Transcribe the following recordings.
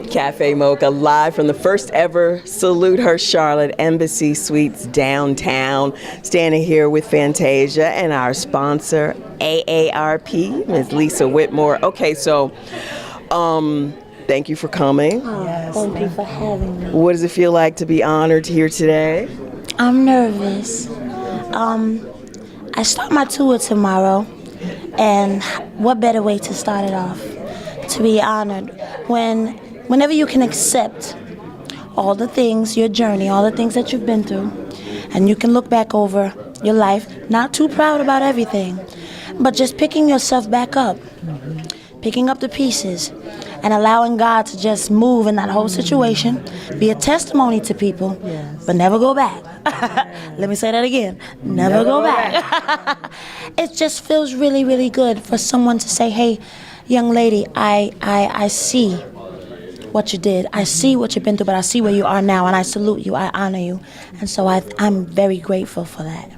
Cafe Mocha, live from the first ever Salute Her Charlotte Embassy Suites downtown. Standing here with Fantasia and our sponsor, AARP, Ms. Lisa Whitmore. Okay, so thank you for coming. Yes. Thank you for having me. What does it feel like to be honored here today? I'm nervous. I start my tour tomorrow, and what better way to start it off? To be honored whenever you can accept all the things, your journey, all the things that you've been through, and you can look back over your life, not too proud about everything, but just picking yourself back up, picking up the pieces, and allowing God to just move in that whole situation, be a testimony to people, but never go back. Let me say that again. Never go back. It just feels really, really good for someone to say, hey, young lady, I see what you did. I see what you've been through, but I see where you are now, and I salute you. I honor you. And so I'm very grateful for that.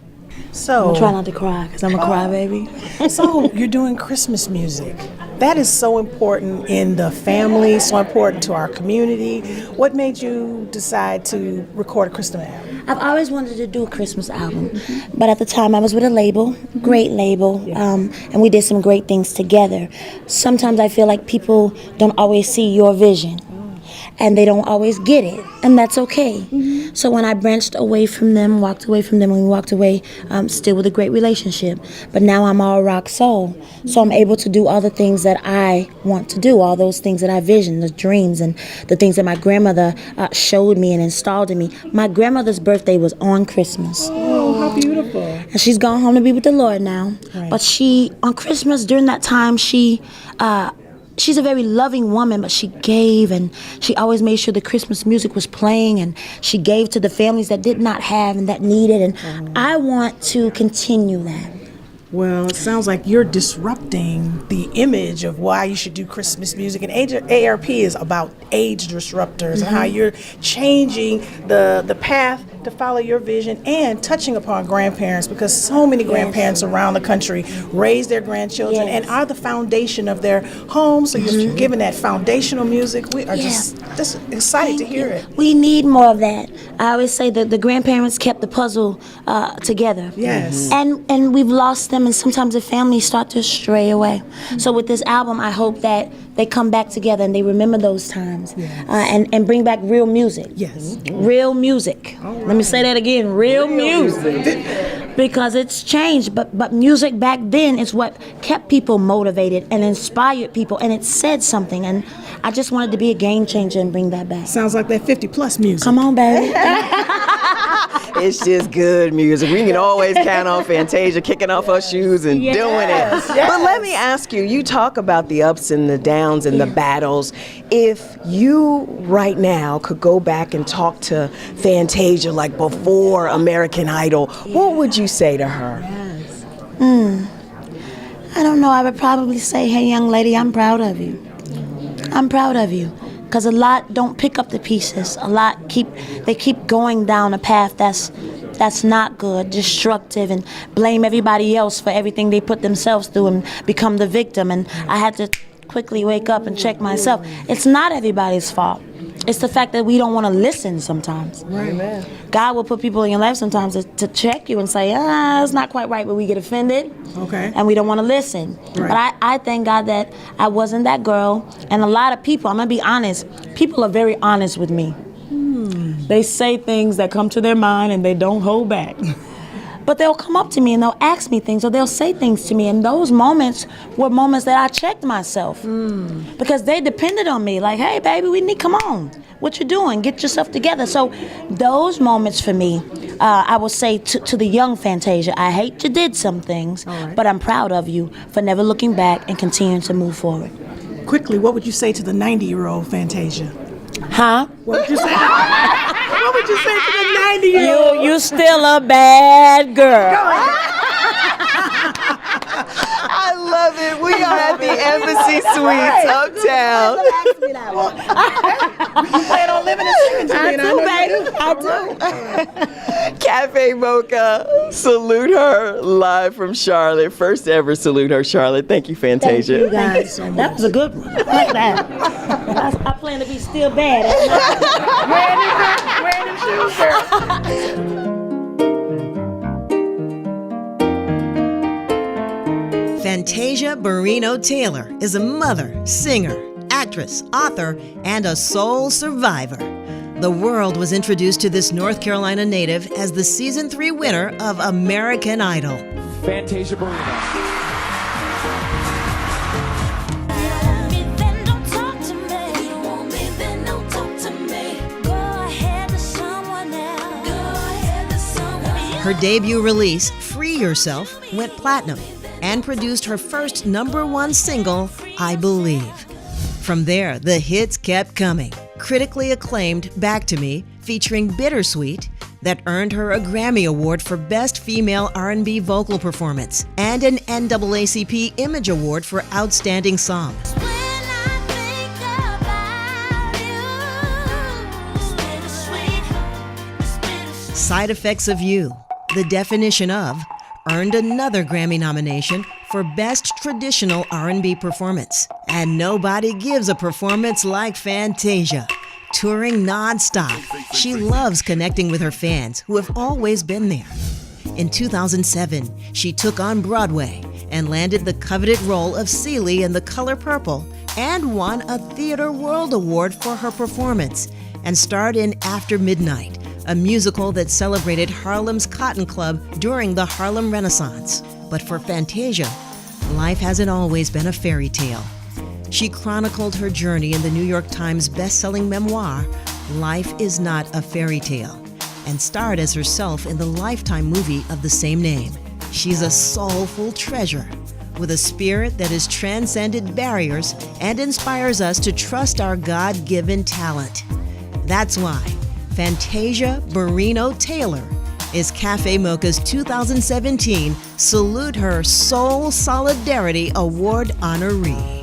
So I'm trying not to cry because I'm a crybaby. So you're doing Christmas music. That is so important in the family, so important to our community. What made you decide to record a Christmas album? I've always wanted to do a Christmas album, but at the time I was with a label, great label, and we did some great things together. Sometimes I feel like people don't always see your vision, and they don't always get it, and that's okay. So when I branched away from them, walked away from them, and we walked away, still with a great relationship. But now I'm all rock soul, so I'm able to do all the things that I want to do, all those things that I visioned, the dreams and the things that my grandmother showed me and installed in me. My grandmother's birthday was on Christmas. Oh, how beautiful. And she's gone home to be with the Lord now. Right. But she, on Christmas, during that time, she's a very loving woman, but she gave, and she always made sure the Christmas music was playing, and she gave to the families that did not have and that needed, and I want to continue that. Well, it sounds like you're disrupting the image of why you should do Christmas music. And AARP is about age disruptors and how you're changing the path to follow your vision and touching upon grandparents, because so many grandparents around the country raise their grandchildren and are the foundation of their homes. So you're giving that foundational music. We are just excited to hear it. We need more of that. I always say that the grandparents kept the puzzle together. Yes. And we've lost them, and sometimes the families start to stray away. So with this album, I hope that they come back together and they remember those times, and bring back real music. Yes. Real music. Let me say that again, real music. Because it's changed, but music back then is what kept people motivated and inspired people, and it said something, and I just wanted to be a game changer and bring that back. Sounds like that 50-plus music. Come on, baby. It's just good music. We can always count on Fantasia kicking off her shoes and doing it. Yes. But let me ask you, you talk about the ups and the downs and the battles. If you right now could go back and talk to Fantasia like before American Idol, what would you say to her? I don't know. I would probably say, hey, young lady, I'm proud of you. I'm proud of you. Because a lot don't pick up the pieces. A lot keep going down a path that's not good, destructive, and blame everybody else for everything they put themselves through and become the victim. And I had to quickly wake up and check myself. It's not everybody's fault. It's the fact that we don't want to listen sometimes. Right. God will put people in your life sometimes to check you and say, it's not quite right, but we get offended. Okay. And we don't want to listen. Right. But I thank God that I wasn't that girl. And a lot of people, I'm going to be honest, people are very honest with me. They say things that come to their mind and they don't hold back. But they'll come up to me and they'll ask me things, or they'll say things to me, and those moments were moments that I checked myself, because they depended on me. Like, hey, baby, come on, what you doing? Get yourself together. So those moments for me, I will say to the young Fantasia, I hate you did some things, but I'm proud of you for never looking back and continuing to move forward. Quickly, what would you say to the 90-year-old Fantasia? Huh? What would you say? What would you say to the 90-year-old? You still a bad girl. I love it. We are at the Embassy Suites uptown. You plan on living and singing to me. And I know you do. I do. Cafe Mocha, salute her live from Charlotte. First ever Salute Her Charlotte. Thank you, Fantasia. Thank you guys. That was a good one. I like that. I plan to be still bad. Wearing them shoes, girl. Fantasia Barrino Taylor is a mother, singer, actress, author, and a soul survivor. The world was introduced to this North Carolina native as the Season 3 winner of American Idol. Fantasia Barrino. Her debut release, Free Yourself, went platinum and produced her first #1 single, I Believe. From there, the hits kept coming. Critically acclaimed Back to Me, featuring Bittersweet, that earned her a Grammy Award for Best Female R&B Vocal Performance and an NAACP Image Award for Outstanding Song. Side Effects of You, the definition of, earned another Grammy nomination for Best Traditional R&B Performance. And nobody gives a performance like Fantasia. Touring non-stop, she loves connecting with her fans who have always been there. In 2007, she took on Broadway and landed the coveted role of Celie in The Color Purple and won a Theatre World Award for her performance and starred in After Midnight, a musical that celebrated Harlem's Cotton Club during the Harlem Renaissance. But for Fantasia, life hasn't always been a fairy tale. She chronicled her journey in the New York Times best-selling memoir, Life is Not a Fairy Tale, and starred as herself in the Lifetime movie of the same name. She's a soulful treasure with a spirit that has transcended barriers and inspires us to trust our God-given talent. That's why Fantasia Barrino Taylor is Cafe Mocha's 2017 Salute Her Soul Solidarity Award honoree.